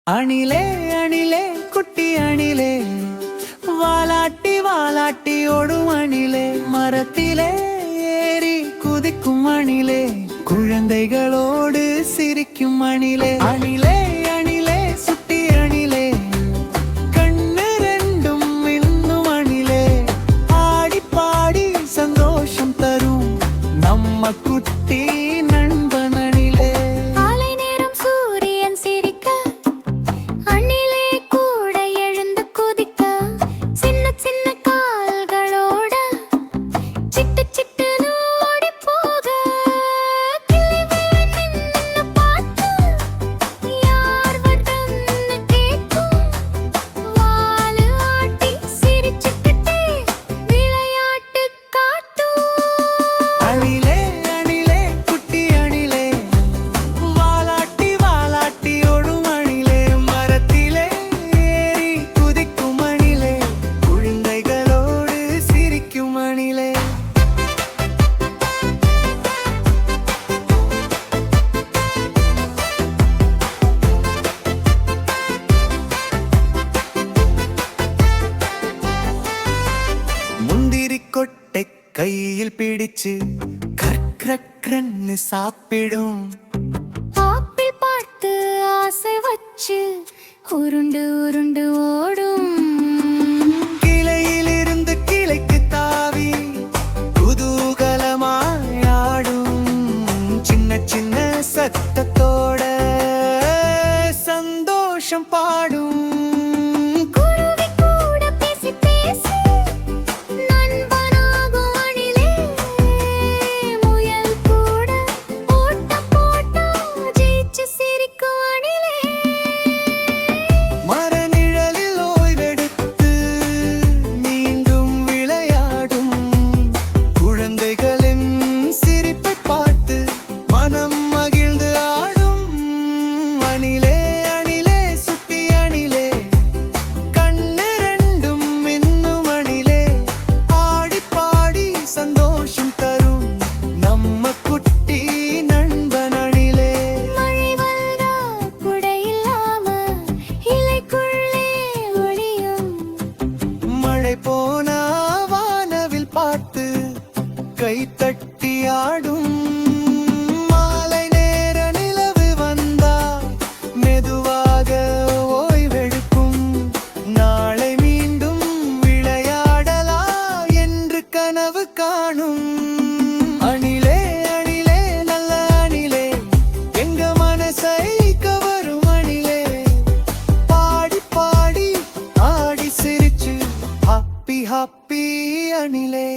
அணிலே அணிலே குட்டி அணிலே வாலாட்டி வாலாட்டி ஓடும் அணிலே மரத்திலே ஏறி குதிக்கும் அணிலே குழந்தைகளோடு சிரிக்கும் அணிலே அணிலே அணிலே சுட்டி அணிலே கண்ணு ரெண்டும் இன்னும் அணிலே ஆடி பாடி சந்தோஷம் தரும் நம்ம குட்டி நண்பன் அணிலே. காலை நேரம் சூரியன் சிரிக்க அணிலே கூட எழுந்து குதிக்க சின்ன சின்ன கால்களோட சிட்டு சிட்டுன்னு ஓடி போக கிளிகள் நின்னு பார்த்து யார் வர்றன்னு கேட்கும் வாலு ஆட்டி சிரிச்சுக்கிட்டே விளையாட்டு காட்டும். அணிலே அணிலே குட்டி அணிலே வாலாட்டி வாலாட்டி ஓடும் அணிலே மரத்திலே ஏறி குதிக்கும் அணிலே குழந்தைகளோடு சிரிக்கும் அணிலே. முந்திரி கொட்டை கையில் பிடிச்சு கர்க்ரன்னு சாப்பிடும் ஆப்பிள் பார்த்து ஆசை வச்சு உருண்டு உருண்டு ஓடும். கிளையிலிருந்து கிளைக்கு தாவி குதூகலமாயாடும் சின்ன சின்ன சத்தத்தோட சந்தோஷம் பாடும். குருவி கூட பேசி பேசி நண்பனாகும் அணிலே முயல் கூட ஓட்டம் போட்டா ஜெயிச்சு சிரிக்கும் அணிலே. மரநிழலில் ஓய்வெடுத்து மீண்டும் விளையாடும் குழந்தைகளின் சிரிப்பை பார்த்து மனம் மகிழ்ந்து ஆடும் அணிலே அணிலே சுட்டி அணிலே கண்ணு ரெண்டும் இன்னும் அணிலே ஆடி பாடி சந்தோஷம் தரும் நம்ம குட்டி நண்பன் அணிலே. மழை வந்தா குடை இல்லாம இலைக்குள்ளே ஒளியும். மழை போனா வானவில் பார்த்து கை தட்டி ஆடும் மாலை நேர நிலவு வந்தா மெதுவாக ஓய்வெடுக்கும் நாளை மீண்டும் விளையாடலா என்று கனவு காணும் அணிலே அணிலே நல்ல அணிலே எங்க மனசை கவரும் அணிலே பாடி பாடி ஆடி சிரிச்சு ஹாப்பி ஹாப்பி அணிலே.